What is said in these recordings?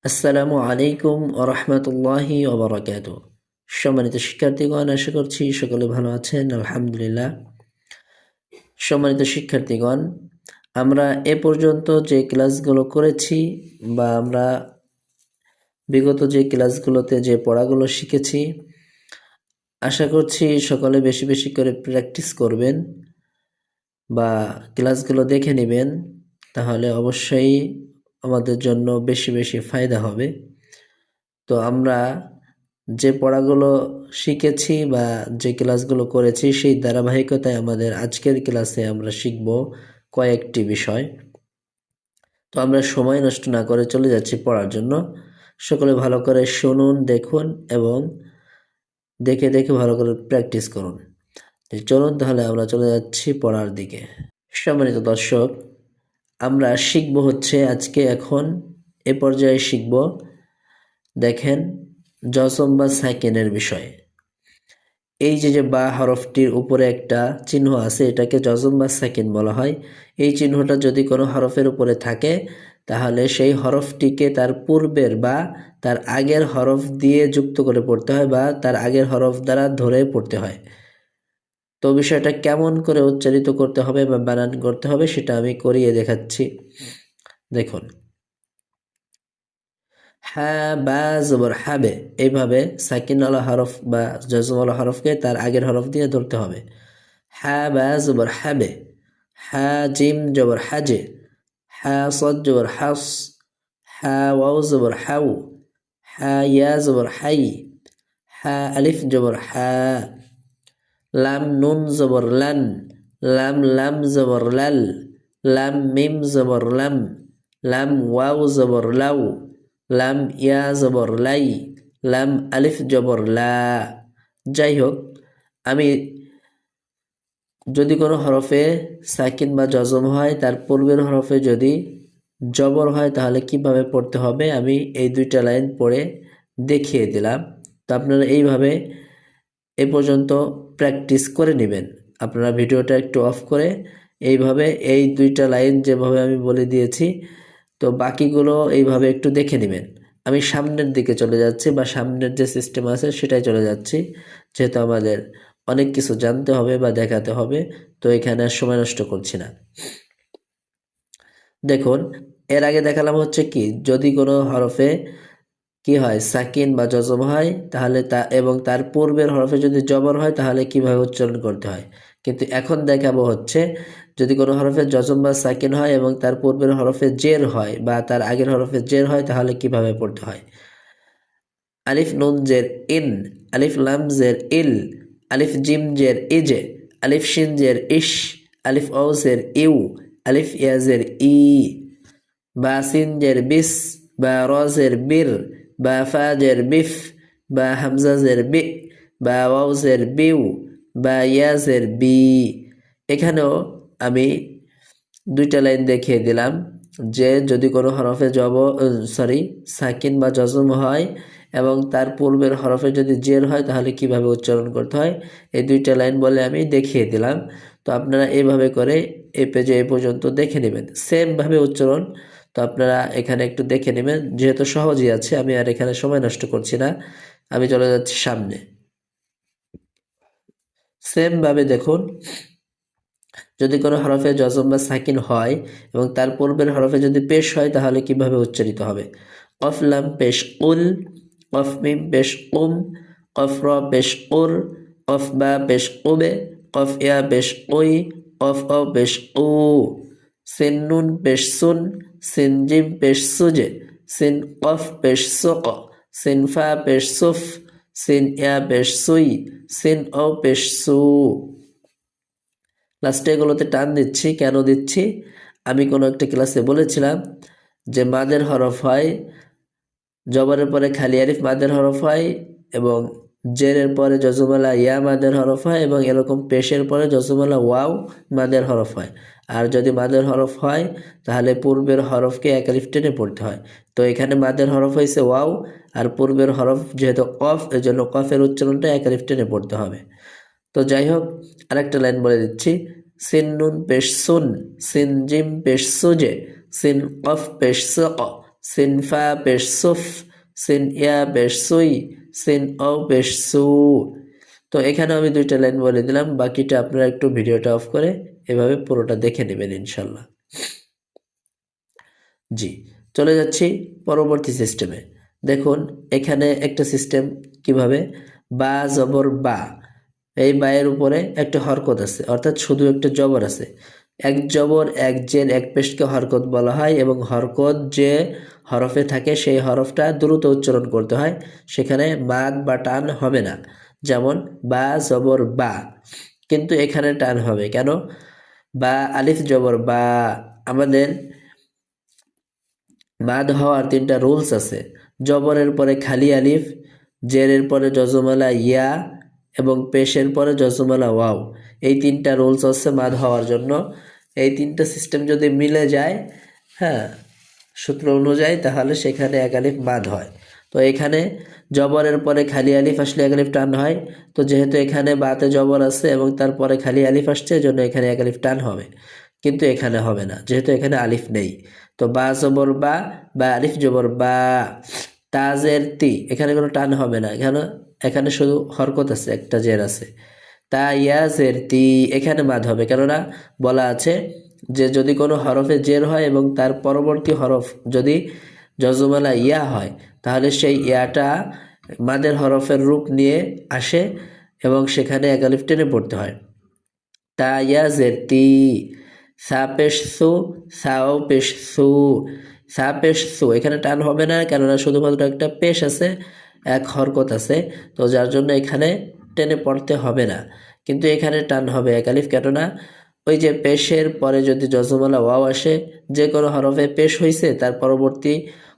আসসালামু আলাইকুম ওয়া রাহমাতুল্লাহি ওয়া বারাকাতুহু। সম্মানিত শিক্ষার্থীগণ, আশা করছি সকলে ভালো আছেন, আলহামদুলিল্লাহ। সম্মানিত শিক্ষার্থীগণ, আমরা এ পর্যন্ত যে ক্লাসগুলো করেছি বা আমরা বিগত যে ক্লাসগুলোতে যে পড়াগুলো শিখেছি, আশা করছি সকলে বেশি বেশি করে প্র্যাকটিস করবেন বা ক্লাসগুলো দেখে নেবেন, তাহলে অবশ্যই আমাদের জন্য বেশি বেশি ফায়দা হবে। তো আমরা যে পড়াগুলো শিখেছি বা যে ক্লাসগুলো করেছি সেই ধারাবাহিকতায় আমাদের আজকের ক্লাসে আমরা শিখব কয়েকটি বিষয়। তো আমরা সময় নষ্ট না করে চলে যাচ্ছি পড়ার জন্য। সকলে ভালো করে শুনুন, দেখুন এবং দেখে দেখে ভালো করে প্র্যাকটিস করুন। চলুন তাহলে আমরা চলে যাচ্ছি পড়ার দিকে। সম্মানিত দর্শক, আমরা শিখব হচ্ছে আজকে এখন এ পর্যায়ে শিখব, দেখেন, জজম বা সাকিনের বিষয়। এই যে বা হরফটির উপরে একটা চিহ্ন আছে, এটাকে জজম বা সাকিন বলা হয়। এই চিহ্নটা যদি কোনো হরফের উপরে থাকে, তাহলে সেই হরফটিকে তার পূর্বের বা তার আগের হরফ দিয়ে যুক্ত করে পড়তে হয় বা তার আগের হরফ দ্বারা ধরে পড়তে হয়। তো বিষয়টা কেমন করে উচ্চারিত করতে হবে বা বানান করতে হবে সেটা আমি করিয়ে দেখাচ্ছি। দেখুন, হ্যাঁ বা জবর হাবে, এইভাবে সাকিনওয়ালা হরফ বা জজমওয়ালা হরফকে তার আগের হরফ দিয়ে ধরতে হবে। হ্যাঁ বা জবর হাবে, হ্যাঁ জিম জবর হাজে, হ্যাঁ সদ জবর হাস, হ্যাঁ ওয়াও জবর হাউ, হ্যাঁ ইয়া জবর হাই, হ্যাঁ আলিফ জবর হ্যাঁ, লাম নুন জবর লান, লাম লাম জবর লাল, লাম মিম জবর লাম, লাম ওয়াও জবর লাউ, লাম ইয়া জবর লাই, লাম আলিফ জবর লা। যাই হোক, আমি যদি কোনো হরফে সাকিন বা জজম হয়, তার পূর্বের হরফে যদি জবর হয় তাহলে কিভাবে পড়তে হবে আমি এই দুইটা লাইন পড়ে দেখিয়ে দিলাম। তো আপনারা এইভাবে এ পর্যন্ত প্র্যাকটিস করে নেবেন। আপনারা ভিডিওটা একটু অফ করে এইভাবে এই দুইটা লাইন যেভাবে আমি বলে দিয়েছি, তো বাকিগুলো এইভাবে একটু দেখে নেবেন। আমি সামনের দিকে চলে যাচ্ছি বা সামনের যে সিস্টেম আছে সেটাই চলে যাচ্ছি, যেহেতু আমাদের অনেক কিছু জানতে হবে বা দেখাতে হবে। তো এখানে আর সময় নষ্ট করছি না। দেখুন, এর আগে দেখালাম হচ্ছে কি, যদি কোনো হরফে কি হয়, সাকিন বা জজম হয়, তাহলে তা এবং তার পূর্বের হরফে যদি জবর হয় তাহলে কিভাবে উচ্চারণ করতে হয়। কিন্তু এখন দেখাবো হচ্ছে, যদি কোনো হরফে জজম বা সাকিন হয় এবং তার পূর্বের হরফে জের হয় বা তার আগের হরফে জের হয় তাহলে কিভাবে পড়তে হয়। আলিফ নুন জের ইন, আলিফ লাম জের ইল, আলিফ জিম জের ইজে, আলিফ শিন জের ইশ, আলিফ ও জের ইউ, আলিফ ইয়া জের ই, বা সিন জের বিস, বা র জের বির, বা ফা জের বিফ, বা হামজা জের বি, বা ওয়াও জের বিউ, বা ইয়া জের বি। এখানেও আমি দুইটা লাইন দেখিয়ে দিলাম যে যদি কোনো হরফে সাকিন বা জজম হয় এবং তার পূর্বের হরফে যদি জের হয় তাহলে কিভাবে উচ্চারণ করতে হয়, এই দুইটা লাইন বলে আমি দেখিয়ে দিলাম। তো আপনারা এইভাবে করে এই পেজে এই পর্যন্ত দেখে নেবেন, সেমভাবে উচ্চারণ। তো আপনারা এখানে একটু দেখে নেবেন, যেহেতু সহজই আছে, আমি আর এখানে সময় নষ্ট করছি না, আমি চলে যাচ্ছি সামনে। সেমভাবে দেখুন, যদি কোনো হরফে জজম বা সাকিন হয় এবং তার পূর্বের হরফে যদি পেশ হয় তাহলে কিভাবে উচ্চারিত হবে। কফ লাম পেশ উল, কফ মিম পেশ উম, কফ র পেশ উর, কফ বা পেশ উবে, কফ ইয়া পেশ উই, কফ ও পেশ উ, সিন নুন পেশ সুন, সিন জিম পেশ সুজে, সিন কফ পেশ সুক, সিন ফা পেশ সুফ, সিন ইয়া পেশ সুই, সিন ও পেশ সু। লাস্টে এগুলোতে টান দিচ্ছি, কেন দিচ্ছি, আমি কোনো একটা ক্লাসে বলেছিলাম যে মাদের হরফ হয়, জবরের পরে খালি আলিফ মাদের হরফ হয়, এবং জেরের পরে জজমালা ইয়া মাদের হরফ হয়, এবং এরকম পেশের পরে জজমালা ওয়াও মাদের হরফ হয়। আর যদি মাদের হরফ হয় তাহলে পূর্বের হরফকে এক আলিফ টেনে পড়তে হয়। তো এখানে মাদের হরফ হয়েছে ওয়াও, আর পূর্বের হরফ যেহেতু কফ, এই জন্য কফের উচ্চারণটা এক আলিফ টেনে পড়তে হবে। তো যাই হোক, আরেকটা লাইন বলে দিচ্ছি, সিন নুন পেশ সুন, সিন জিম পেশ সুজে, সিন কফ পেশ সুক, সিন ফা পেশ সুফ, সিন ইয়া পেশ সুই, সিন ও পেশ সু। তো এখানে আমি 2টা লাইন বলে দিলাম, বাকিটা আপনারা একটু ভিডিওটা অফ করে এভাবে পুরোটা দেখে নেবেন ইনশাল্লাহ। জি, চলে যাচ্ছি পরবর্তী সিস্টেমে। দেখুন এখানে একটা সিস্টেম কিভাবে, বা জবর বা, এই বায়ের উপরে একটা হরকত আছে, অর্থাৎ শুধু একটা জবর আছে। এক জবর এক জের এক পেশকে হরকত বলা হয়, এবং হরকত যে হরফে থাকে সেই হরফটা দ্রুত উচ্চারণ করতে হয়, সেখানে মাদ বা টান হবে না। যেমন বা জবর বা, কিন্তু এখানে টান হবে কেন? বা আলিফ জবর বা, আমাদের মাদ হওয়ার 3টা রুলস আছে। জবরের পরে খালি আলিফ, জেরের পরে জজমালা ইয়া, এবং পেশের পরে জজমালা ওয়াও। এই 3টা রুলস হচ্ছে মাদ হওয়ার জন্য। এই 3টা সিস্টেম যদি মিলে যায়, হ্যাঁ, সূত্র অনুযায়ী, তাহলে সেখানে এক আলিফ মাদ হয়। তো এখানে জবরের পরে খালি আলিফ আসলে এক আলিফ টান হয়। তো যেহেতু এখানে বাতে জবর আছে এবং তারপরে খালি আলিফ আসছে, এজন্য এখানে এক আলিফ টান হবে, কিন্তু এখানে হবে না যেহেতু এখানে আলিফ নেই। তো বা জবর বা, বা আলিফ জবর বা, তাজের তি, এখানে কোনো টান হবে না, এখানে এখানে শুধু হরকত আছে, একটা জের আছে। তা ইয়াজের তি, এখানে মাদ হবে, কেননা বলা আছে যে যদি কোনো হরফে জের হয় এবং তার পরবর্তী হরফ যদি জজমালা ইয়া হয়, তাহলে সেই ইয়াটা মাদের হরফের রূপ নিয়ে আসে এবং সেখানে এক আলিফ টেনে পড়তে হয়। তা ইয়াজের তি, সা পেশ সু, সাও পেশ সু, সা পেশ সু, এখানে টান হবে না, কেননা শুধুমাত্র একটা পেশ আছে, এক হরকত আছে, তো যার জন্য এখানে টেনে পড়তে হবে না। কিন্তু এখানে টান হবে এক আলিফ, কেননা ওই যে পেশের পরে যদি জজমালা ওয়াও আসে, যে কোনো হরফে পেশ হয়েছে, তার পরবর্তী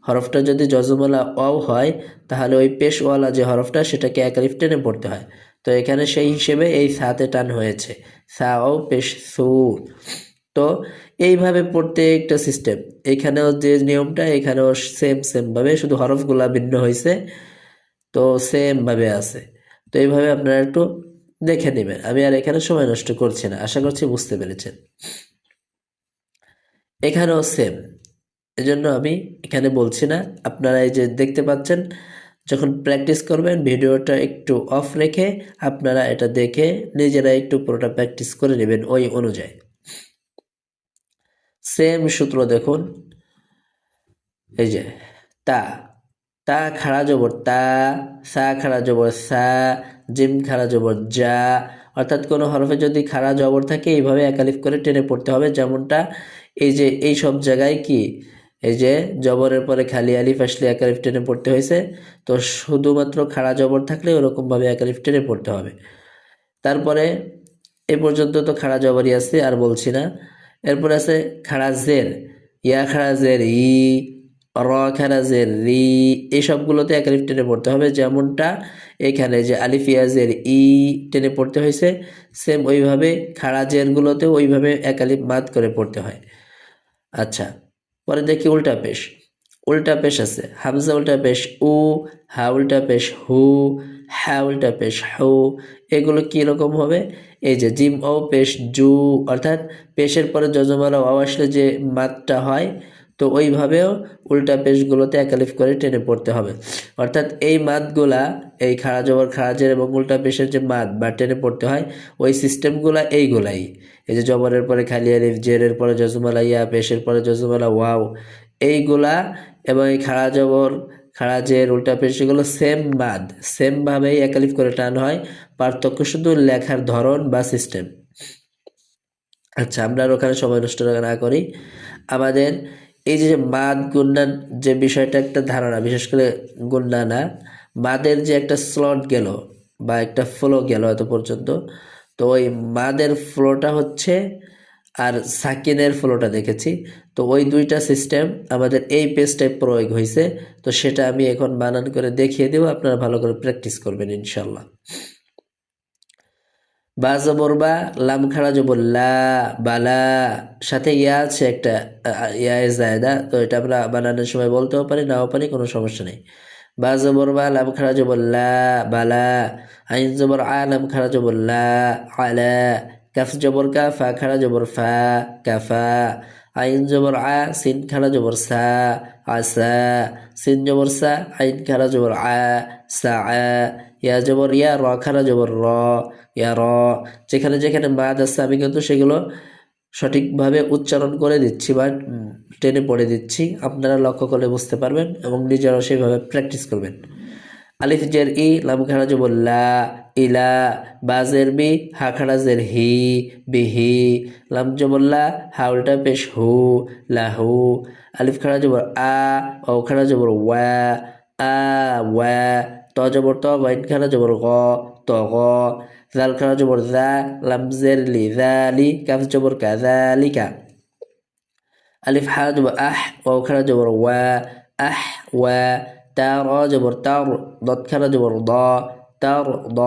হরফটা যদি জজমালা ওয়াও হয়, তাহলে ওই পেশওয়ালা যে হরফটা সেটাকে এক আলিফ টেনে পড়তে হয়। তো এখানে সেই হিসেবে এই সাতে টান হয়েছে, সাও পেশ সু। তো এইভাবে প্রত্যেকটা সিস্টেম, এখানেও যে নিয়মটা এখানেও সেম ভাবে, শুধু হরফগুলা ভিন্ন হয়েছে, তো সেম ভাবে আছে। তো এইভাবে আপনারা একটু দেখে নেবেন। আমি আর এখানে সময় নষ্ট করছি না, আশা করছি বুঝতে পেরেছেন। এখানেও সেম, এজন্য আমি এখানে বলছি না। আপনারা এই যে দেখতে পাচ্ছেন, যখন প্র্যাকটিস করবেন ভিডিওটা একটু অফ রেখে আপনারা এটা দেখে নিজেরা একটু পুরোটা প্র্যাকটিস করে নেবেন ওই অনুযায়ী। সেম সূত্র দেখুন, এই যে তা, তা খাড়া জবর তা, সা খাড়া জবর সা, জিম খাড়া জবর যা, অর্থাৎ কোনো হরফে যদি খাড়া জবর থাকে এইভাবে একালিফ করে টেনে পড়তে হবে। যেমনটা এই যে এই সব জায়গায় কি, এই যে জবরের পরে খালি আলিফ আসলে একালিফ টেনে পড়তে হয়েছে, তো শুধুমাত্র খাড়া জবর থাকলে ওরকমভাবে একালিফ টেনে পড়তে হবে। তারপরে এ পর্যন্ত তো খাড়া জবরই আছে, আর বলছি না। এরপর আছে খাড়া জের, ইয়া খাড়া জের ই, র খাড়া জের রি, এই সবগুলোতে এক আলিফ টেনে পড়তে হবে। যেমনটা এখানে যে আলিফ ইয়া জের ই টেনে পড়তে হয়েছে, সেম ওইভাবে খাড়া জেরগুলোতেও ওইভাবে এক আলিফ মাদ করে পড়তে হয়। আচ্ছা, পরে দেখি উল্টা পেশ। উল্টা পেশ আছে, হামজা উল্টা পেশ উ, হা উল্টা পেশ হু, হ্যাঁ উল্টা পেশ হু। এগুলো কীরকম হবে? এই যে জিম ও পেশ জু, অর্থাৎ পেশের পরে যজমালা ওয়াও আসলে যে মাদটা হয়, তো ওইভাবেও উল্টা পেশগুলোতে একালিফ করে টেনে পড়তে হবে। অর্থাৎ এই মাদগুলা, এই খাড়া জবর খাড়া জের এবং উল্টা পেশের যে মাদ বা টেনে পড়তে হয়, ওই সিস্টেমগুলা এইগুলাই। এই যে জবরের পরে খালি আলিফ, জেরের পরে জজমালা ইয়া, পেশের পরে জজমালা ওয়াও, এইগুলা, এবং এই খাড়া জবর খাড়া জের উল্টা পেশ, এগুলো সেম মাদ, সেমভাবেই একালিফ করে টান হয়, পার্থক্য শুধু লেখার ধরন বা সিস্টেম। আচ্ছা, আমরা আর ওখানে সময় নষ্ট না করি। আমাদের এই যে মাদ গুণনার যে বিষয়টা, একটা ধারণা, বিশেষ করে গুণনা না, মাদের যে একটা স্লট গেল বা একটা ফ্লো গেল এত পর্যন্ত, তো ওই মাদের ফ্লোটা হচ্ছে আর সাকিনের ফ্লোটা দেখেছি, তো ওই 2টা সিস্টেম আমাদের এই পেজটায় প্রয়োগ হয়েছে। তো সেটা আমি এখন বানান করে দেখিয়ে দেবো, আপনারা ভালো করে প্র্যাকটিস করবেন ইনশাল্লাহ। বা জবর বা, লাম খাড়া জবর লা, বালা, সাথে ইয়া আছে একটা, ইয়া জায়দা, তো এটা আমরা বানানোর সময় বলতেও পারি, নাও পারি, কোনো সমস্যা নেই। বা জবর বা, লাম খাড়া জবর লা, বালা, আইন জবর আ, লাম খাড়া জবর লা, আলা, কাফ জবর কা, ফা খাড়া জবর ফা, কাফা, আইন জবর আ সিন খারা জবর সা আসা সিন জবর সা আইন খারা জবর আ সা ইয়া জবর ইয়া র খারা জবর র ইয়া র। যেখানে যেখানে মাদ আছে আমি কিন্তু সেগুলো সঠিকভাবে উচ্চারণ করে দিচ্ছি বা টেনে পড়ে দিচ্ছি, আপনারা লক্ষ্য করলে বুঝতে পারবেন এবং নিজেরাও সেভাবে প্র্যাকটিস করবেন। আলিফ জের ই লাম খারা জবর লা ইলা, বা জের বি হা খারা জের হি বিহি, লাম জবর লা হা উল্টা পেশ হু লাহু। আলিফ খারা জবর আ ও খারা জবর ওয়া আ ওয়া, ত জবর ত গাইন খারা জবর গ ত গ, জাল খারা জবর জা লাম জের লি জালি, কাফ জবর কা জালিকা। আলিফ হা জবর আহ ও খারা জবর ওয়া আহ ওয়া, তা র জবর তার দত খারা জবর দ তার দ।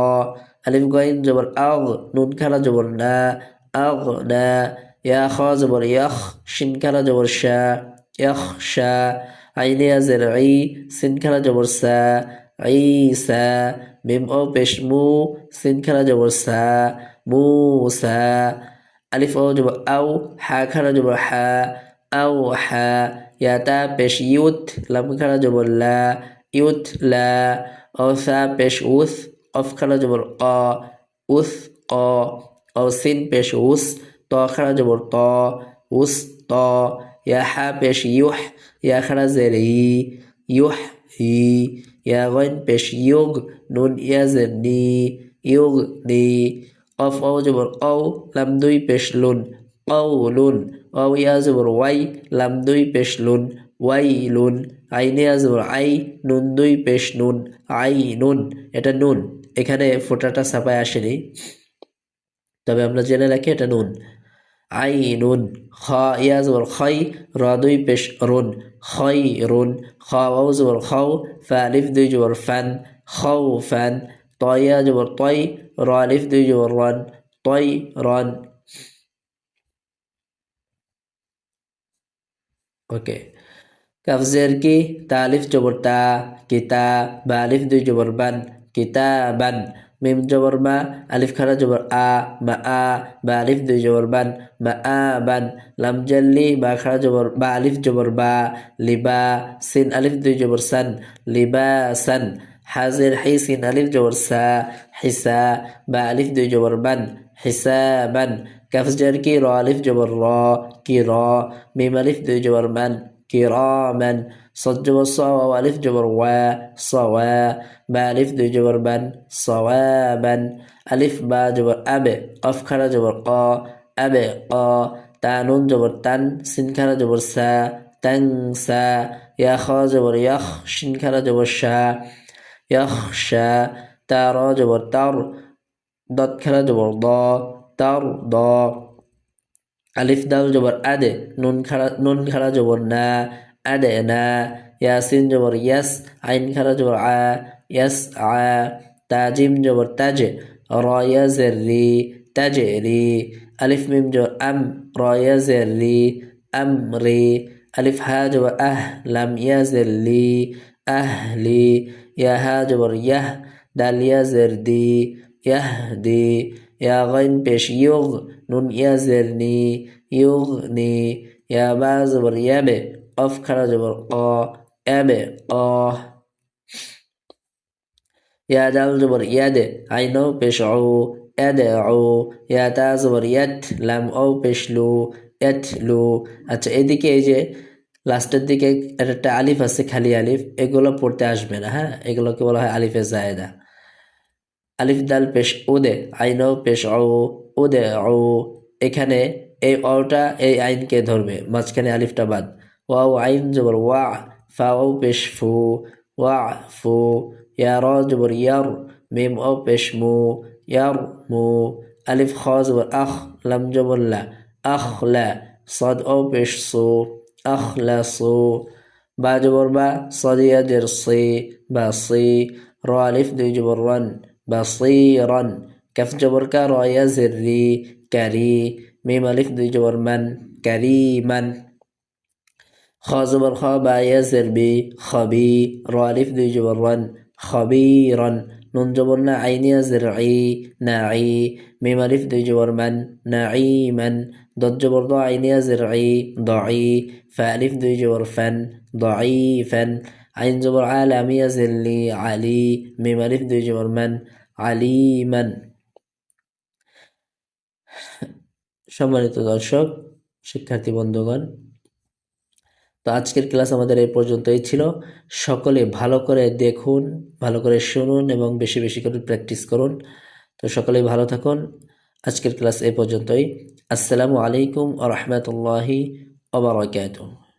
আলিফ গাইন জবর আগ নুন খারা জবর না আগ না। ইয়া খ জবর ইয়াখ শিন খারা জবর শা ইয়াখ শা। আইনে আজের ই সিন খারা জবর সা ঈসা। মিম ও পেশ মু সিন খারা জবর সা মুসা। আলিফ ও জবর আও হা খারা জবর হা আও হা। ইয়া তা পেশ ইউত লাম খারা জবর লা ইউত লা। ও সা পেশ উস অফ খারা জবর ক উস ক। ও সিন পেশ উস ত খারা জবর ত উস ত। ইয়া হা পেশ ইউহ ইয়া খারা জের ই ইউহ হি। ইয়া গাইন পেশ ইউগ নুন ইয়া জের নি ইউগ নি। কফ ও জবর ও লাম দুই পেশ লুন কওলুন। ও ইয়া জবর ওয়াই লাম দুই পেশ লুন ওয়াইলুন। আইনে ইয়া জবর আই নুন দুই পেশ নুন আইনুন। এটা নুন, এখানে ফোঁটাটা ছাপায় আসেনি, তবে আমরা জেনে রাখি এটা নুন। আইনুন। খ ইয়া জবর খই র দুই পেশ রুন খয়রুন। খ ওয়াও জবর খাও ফা আলিফ দুই জবর ফান খাউফান। ত ইয়া জবর তয় র আলিফ দুই জবর রন তয়রন। ওকে। কাফ জের কি তা আলিফ জবর তা কিতা, বা আলিফ দুই জবর বান কিতাবান। মিম জবর মা আলিফ খারা জবর আ মা আ, বা আলিফ দুই জবর বান মা আ বান। লাম জাল্লি বা খারা জবর বা আলিফ জবর বা লিবা, সিন আলিফ দুই জবর সান লিবাসান। হাজের হি সিন আলিফ জবর সা হিসা, বা আলিফ দুই জবর বান হিসাবান। কাফ জের কি র আলিফ জবর র কি র, মিম আলিফ দুই জবর মান কিরামান। صاد جبر صا وألف جبر وا صوا، با ألف دو جبر بن صوابا. ألف با جبر أب قف خرا جبر قا أب قا. تا نون جبر تن سين خرا جبر سا تنسا. يا خا جبر يخ شين خرا جبر شا يخشى. تا را جبر تر ضد خرا جبر ضا ترضى. আলিফ দাল জবর আদে নুন খারা জবর না আদে না। ইয়াসিন জবর ইয়াস আইন খারা জবর আ ইয়াস আ। তাজিম জবর তাজে র ইয়া জের রি তাজে রি। আলিফ মিম জবর আম র ইয়া জের রি আম রি। আলিফ হা জবর আহ লাম ইয়া জের লি আহলি। ইয়া হা জবর ইয়াহ দাল ইয়া জের দি ইয়াহ দি। ইয়া গাইন পেশ ইউগ নুন ইয়া জের নি ইউগনি। ইয়া বা জবর ইয়াবে অফ খারা জবর ক ইয়াবে ক। ইয়া দাল জবর ইয়াদে আইনও পেশ ও ইয়াদে ও। ইয়া তা জবর ইয়াত লাম ও পেশ লু ইয়াতলু। আচ্ছা, এদিকে এই যে লাস্টের দিকে একটা আলিফ আছে খালি আলিফ, এগুলো পড়তে আসবে না, হ্যাঁ, এগুলোকে বলা হয় আলিফে জায়েদা। আলিফ দাল পেশ উদে আইনও পেশ ও উদে ও। এখানে এই অটা এই আইনকে ধরবে, মাঝখানে আলিফটা বাদ। ওয়াও আইন জবর ওয়া ফা ও পেশ ফু ওয়া ফু। ইয়া র জবর ইয়ার মিম ও পেশ মু ইয়ার মু। আলিফ খ জবর আখ লাম জবর লা আখ লা। صاد ও পেশ সু আখ লা সু। বা জবর বা صاد ইয়া জের সি বা সি। র আলিফ দুই জবর রন বাসীরান। কাফ জবর কা র ইয়া জের রি কারি। মিম আলিফ দুই জবর মান কারিমান। খ জবর খ বা ইয়া জের বি খবি র আলিফ দুই জবর রন খবিরন। নুন জবর না, আইনিয়া জের আই, না আই, মিম আলিফ দুই জবর মান, না আই মান, দত জবর দ, আইনিয়া জের আই, দ আই, ফা আলিফ দুই জবর ফান, দ আই ফান, আইন জবর আল, আমিয়া জেল্লি, আলি, মিম আলিফ দুই জবর মান, আলিমান। সম্মানিত দর্শক, শিক্ষার্থী বন্ধুগণ, তো আজকের ক্লাস আমাদের এই পর্যন্তই ছিল। সকলে ভালো করে দেখুন, ভালো করে শুনুন এবং বেশি বেশি করে প্র্যাকটিস করুন। তো সকলেই ভালো থাকুন। আজকের ক্লাস এই পর্যন্তই। আসসালামু আলাইকুম ওয়া রাহমাতুল্লাহি ওয়া বারাকাতুহু।